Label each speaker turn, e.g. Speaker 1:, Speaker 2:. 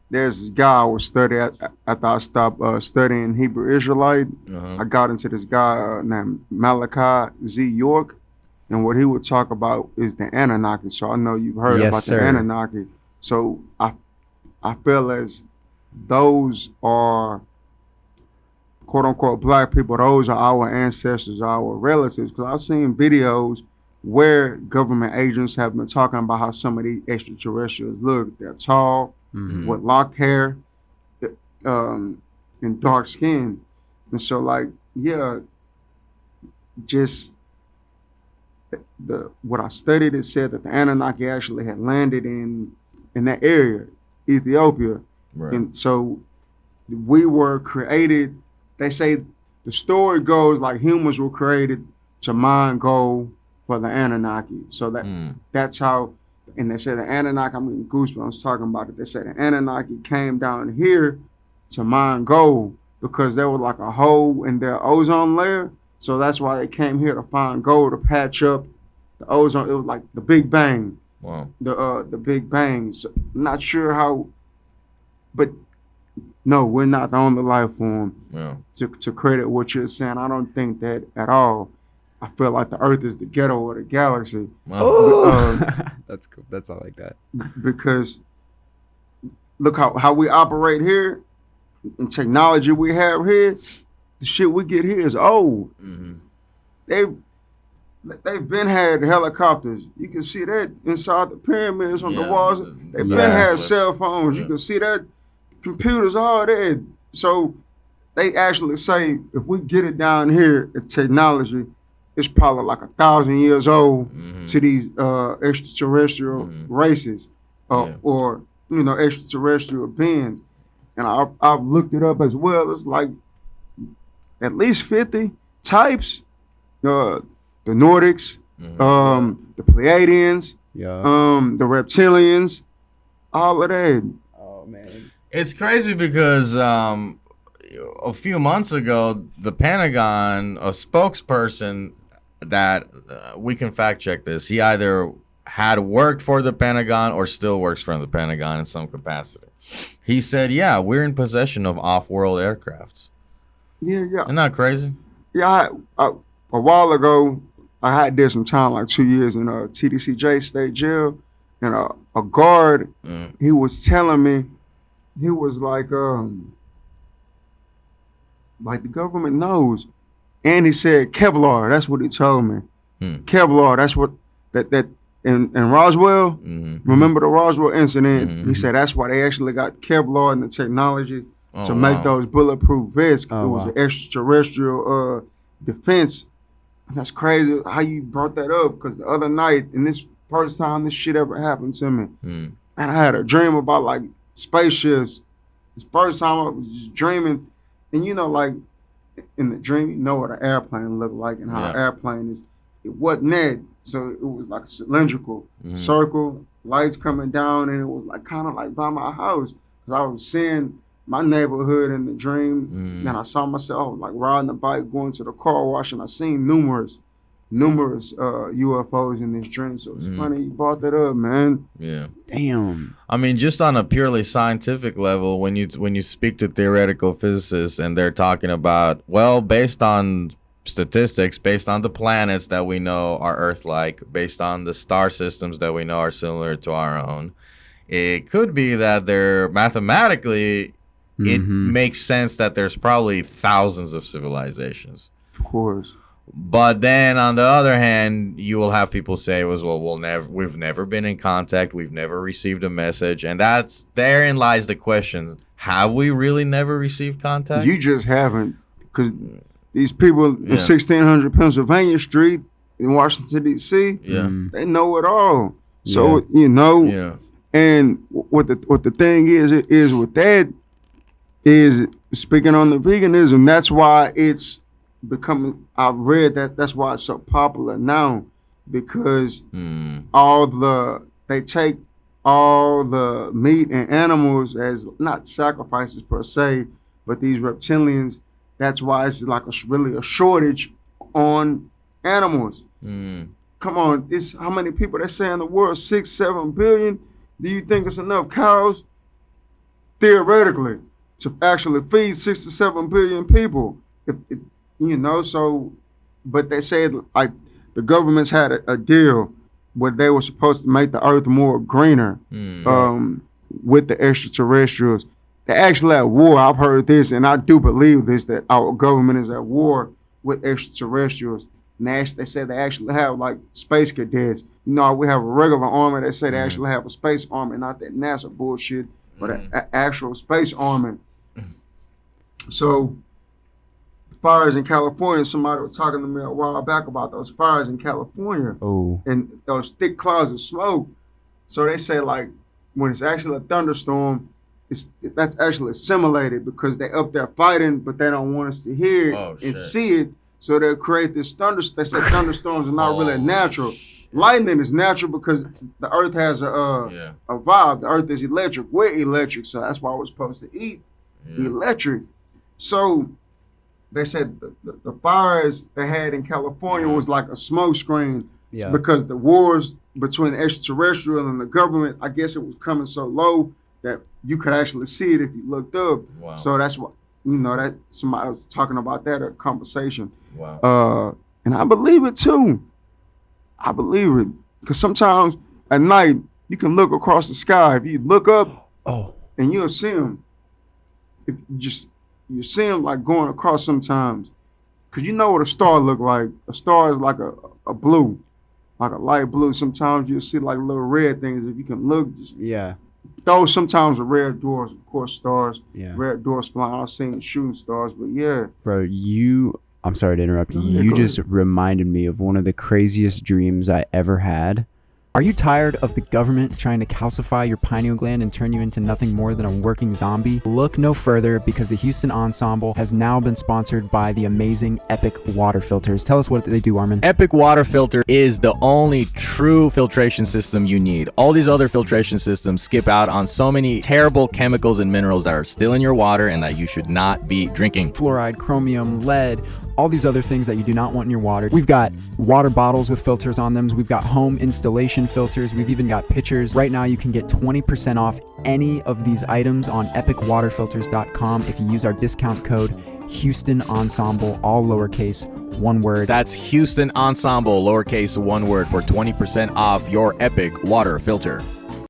Speaker 1: there's this guy I was studying after I stopped studying Hebrew Israelite.
Speaker 2: Uh-huh.
Speaker 1: I got into this guy named Malachi Z. York, and what he would talk about is the Anunnaki. So I know you've heard
Speaker 3: Yes,
Speaker 1: about the
Speaker 3: sir.
Speaker 1: Anunnaki. So I feel as those are quote unquote black people. Those are our ancestors, our relatives. Because I've seen videos where government agents have been talking about how some of these extraterrestrials look. They're tall,
Speaker 3: Mhm.
Speaker 1: with locked hair, and dark skin. And so, like, yeah, just the what I studied, it said that the Anunnaki actually had landed in that area, Ethiopia.
Speaker 2: Right.
Speaker 1: And so we were created. They say the story goes like humans were created to mine gold for the Anunnaki. So that's how. And they say the Anunnaki. I'm getting goosebumps talking about it. They say the Anunnaki came down here to mine gold because there was like a hole in their ozone layer. So that's why they came here to find gold to patch up the ozone. It was like the Big Bang.
Speaker 2: Wow.
Speaker 1: The Big Bang. So not sure how, but no, we're not the only life form.
Speaker 2: Yeah.
Speaker 1: To credit what you're saying, I don't think that at all. I feel like the Earth is the ghetto of the galaxy.
Speaker 3: Oh, that's cool. That's all like that.
Speaker 1: Because look how we operate here and technology we have here. The shit we get here is old.
Speaker 2: Mm-hmm.
Speaker 1: They've been had helicopters. You can see that inside the pyramids on the
Speaker 2: Yeah,
Speaker 1: walls. They've been had
Speaker 2: flips.
Speaker 1: cell phones.
Speaker 2: Yeah.
Speaker 1: You can see that computers, all that. So they actually say if we get it down here, the technology, it's probably like 1,000 years old to these extraterrestrial races or extraterrestrial beings. And I've looked it up as well. It's like at least 50 types. The Nordics, the Pleiadians,
Speaker 3: Yeah.
Speaker 1: the reptilians, all of that.
Speaker 3: Oh man.
Speaker 2: It's crazy because a few months ago, the Pentagon, a spokesperson that we can fact check this, he either had worked for the Pentagon or still works for the Pentagon in some capacity. He said, yeah, we're in possession of off-world aircrafts.
Speaker 1: Yeah.
Speaker 2: Isn't that crazy?
Speaker 1: Yeah, a while ago, I had did some time, like 2 years in TDCJ State Jail, and a guard, he was telling me, he was like the government knows, and he said Kevlar. That's what he told me. Kevlar. That's what that in Roswell. Remember the Roswell incident? He said that's why they actually got Kevlar and the technology to make those bulletproof vests. It was an extraterrestrial defense. And that's crazy how you brought that up, because the other night, and this first time this shit ever happened to me, and I had a dream about like spaceships. This first time I was just dreaming, and like in the dream, you know what an airplane looked like and how an airplane is. It wasn't that, so it was like cylindrical circle, lights coming down, and it was like kind of like by my house, because I was seeing my neighborhood in the dream, and I saw myself like riding a bike, going to the car wash, and I seen numerous UFOs in this dream. So it's funny you brought that up, man.
Speaker 2: Yeah.
Speaker 3: Damn.
Speaker 2: I mean, just on a purely scientific level, when you speak to theoretical physicists and they're talking about, well, based on statistics, based on the planets that we know are Earth-like, based on the star systems that we know are similar to our own, it could be that they're mathematically, it makes sense that there's probably thousands of civilizations.
Speaker 1: Of course.
Speaker 2: But then on the other hand, you will have people say, we've never been in contact, we've never received a message, and therein lies the question: have we really never received contact?
Speaker 1: You just haven't, because these people in 1600 Pennsylvania Street in Washington D.C., they know it all. So and what the thing is with that is, speaking on the veganism, that's why it's becoming, I've read that's why it's so popular now, because they take all the meat and animals as not sacrifices per se, but these reptilians, that's why it's like really a shortage on animals. Come on, it's how many people they say in the world? 6-7 billion. Do you think it's enough cows? theoretically to actually feed 67 billion people. So, but they said like the governments had a deal where they were supposed to make the earth more greener with the extraterrestrials. They're actually at war. I've heard this, and I do believe this, that our government is at war with extraterrestrials. And they said they actually have like space cadets. We have a regular army. They say they actually have a space army, not that NASA bullshit, but an actual space army. So fires in California, somebody was talking to me a while back about those fires in California and those thick clouds of smoke. So they say like when it's actually a thunderstorm, that's actually simulated because they're up there fighting, but they don't want us to hear it and see it. So they'll create this thunderstorm. They say thunderstorms are not really natural. Lightning is natural because the earth has a vibe. The earth is electric. We're electric, so that's why we're supposed to eat electric. So they said the fires they had in California was like a smoke screen because the wars between the extraterrestrial and the government, I guess it was coming so low that you could actually see it if you looked up. Wow. So that's what, that somebody was talking about that at a conversation. Wow. And I believe it too. I believe it. Because sometimes at night, you can look across the sky. If you look up and you'll see them. If you see them like going across sometimes. Because you know what a star look like. A star is like a blue, like a light blue. Sometimes you'll see like little red things. If you can look, those sometimes are red dwarfs, of course, stars. Yeah. Red dwarfs flying. I've seen shooting stars, but yeah.
Speaker 3: Bro, I'm sorry to interrupt you. You just reminded me of one of the craziest dreams I ever had.
Speaker 4: Are you tired of the government trying to calcify your pineal gland and turn you into nothing more than a working zombie? Look no further, because the Houston Ensemble has now been sponsored by the amazing Epic Water Filters. Tell us what they do, Armin.
Speaker 5: Epic Water Filter is the only true filtration system you need. All these other filtration systems skip out on so many terrible chemicals and minerals that are still in your water and that you should not be drinking.
Speaker 4: Fluoride, chromium, lead, all these other things that you do not want in your water. We've got water bottles with filters on them. We've got home installation filters. We've even got pitchers. Right now you can get 20% off any of these items on epicwaterfilters.com if you use our discount code Houston Ensemble, all lowercase, one word.
Speaker 5: That's Houston Ensemble, lowercase, one word, for 20% off your Epic Water Filter.